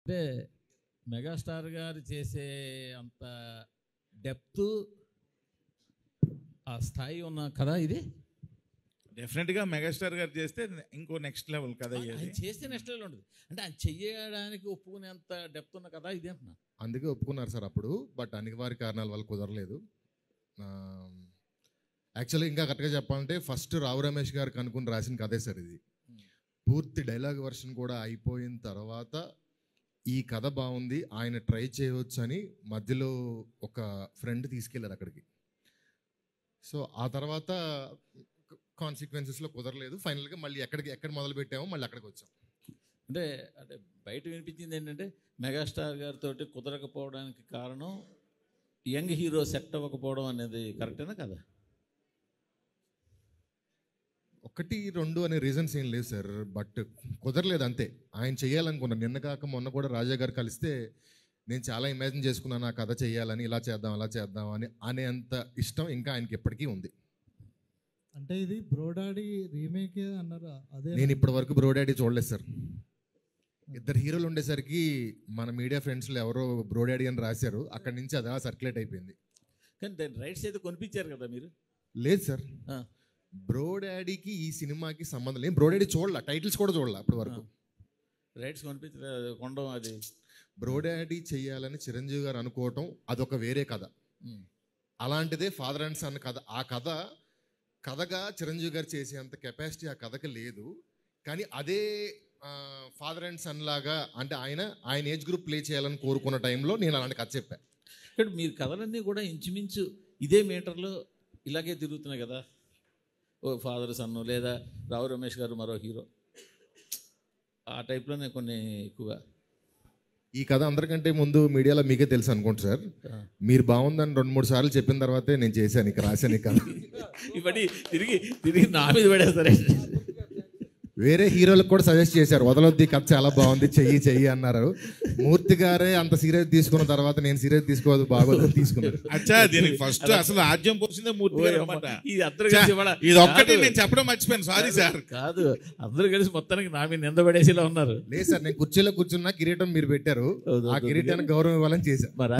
అంటే మెగాస్టార్ గారు చేసే అంత డెప్త్ ఆ స్థాయి ఉన్న కదా ఇది. డెఫినెట్గా మెగాస్టార్ గారు చేస్తే ఇంకో నెక్స్ట్ లెవెల్ కదా ఆయన చేస్తే నెక్స్ట్ లెవెల్ ఉంటుంది. అంటే ఆయన చెయ్యడానికి ఒప్పుకునేంత డెప్త్ ఉన్న కదా ఇది అంటున్నా. అందుకే ఒప్పుకున్నారు సార్ అప్పుడు, బట్ అనివార్య కారణాల వల్ల కుదరలేదు. యాక్చువల్లీ ఇంకా కరెక్ట్గా చెప్పాలంటే ఫస్ట్ రావు రమేష్ గారికి అనుకుని రాసిన కథే సార్ ఇది. పూర్తి డైలాగ్ వర్షన్ కూడా అయిపోయిన తర్వాత ఈ కథ బాగుంది, ఆయన ట్రై చేయవచ్చు అని మధ్యలో ఒక ఫ్రెండ్ తీసుకెళ్ళారు అక్కడికి. సో ఆ తర్వాత కాన్సిక్వెన్సెస్లో కుదరలేదు. ఫైనల్గా మళ్ళీ ఎక్కడ మొదలు పెట్టామో మళ్ళీ అక్కడికి వచ్చాం. అంటే అంటే బయట వినిపించింది ఏంటంటే మెగాస్టార్ గారితో కుదరకపోవడానికి కారణం యంగ్ హీరో సెట్ అవ్వకపోవడం అనేది కరెక్టేనా కదా? 1, 2 అనే రీజన్స్ ఏం లేవు సార్, బట్ కుదరలేదు అంతే. ఆయన చేయాలనుకున్నాను. నిన్న కాక మొన్న కూడా రాజా గారు కలిస్తే నేను చాలా ఇమాజిన్ చేసుకున్నాను ఆ కథ చేయాలని, ఇలా చేద్దాం అలా చేద్దాం అని అనేంత ఇష్టం ఇంకా ఆయనకి ఎప్పటికీ ఉంది. అంటే ఇది బ్రోడాడీ రీమేక్ అన్నారు. అదే నేను ఇప్పటి వరకు బ్రోడాడీ చూడలేదు సార్. 2 హీరోలు ఉండేసరికి మన మీడియా ఫ్రెండ్స్లో ఎవరో బ్రోడాడీ అని రాశారు, అక్కడి నుంచి అది అలా సర్క్యులేట్ అయిపోయింది. కానీ దాని రైట్స్ అయితే కొనిపించారు కదా మీరు? లేదు సార్, బ్రోడాడీకి ఈ సినిమాకి సంబంధం లేదు. బ్రోడాడీ చూడాల, టైటిల్స్ కూడా చూడాల అప్పటి వరకు. రైట్స్ కొనడం అది బ్రోడాడీ చెయ్యాలని చిరంజీవి గారు అనుకోవటం అదొక వేరే కథ. అలాంటిదే ఫాదర్ అండ్ సన్ కథ. ఆ కథగా చిరంజీవి గారు చేసేంత కెపాసిటీ ఆ కథకి లేదు. కానీ అదే ఫాదర్ అండ్ సన్ లాగా అంటే ఆయన ఏజ్ గ్రూప్ ప్లే చేయాలని కోరుకున్న టైంలో నేను అలాంటి కథ చెప్పాను. ఇక్కడ మీరు కథలన్నీ కూడా ఇంచుమించు ఇదే మీటర్లో ఇలాగే తిరుగుతున్నాయి కదా. ఓ ఫాదర్ సన్ను లేదా రావు రమేష్ గారు మరో హీరో, ఆ టైప్లోనే కొన్ని ఎక్కువగా. ఈ కథ అందరికంటే ముందు మీడియాలో మీకే తెలుసు అనుకుంటా సార్. మీరు బాగుందని 2-3 సార్లు చెప్పిన తర్వాతే నేను చేశాను ఇక రాశాను ఈ కథ. ఇవన్నీ తిరిగి నా మీద పడేస్తారే. వేరే హీరోలకు కూడా సజెస్ట్ చేశారు, వదలొద్ది కథ చాలా బాగుంది చెయ్యి అన్నారు. మూర్తి గారే అంత సీరియస్ తీసుకున్న తర్వాత నేను సీరియస్ తీసుకోవద్దు బాగోదు తీసుకున్నాను. అచ్చా, దీనికి ఫస్ట్ అసలు ఆద్యం పోసిందే మూర్తి గారు అన్నమాట. ఇది ఒక్కటి నేను చెప్పడం మర్చిపోయాను, సారీ సార్. కాదు, అందరూ కలిసి మొత్తానికి నా మీద నింద పడేసేలా ఉన్నారు. లేదు సార్, నేను కుర్చీలో కూర్చున్నా కిరీటం మీరు పెట్టారు, ఆ కిరీటానికి గౌరవం ఇవ్వాలని చేశాను.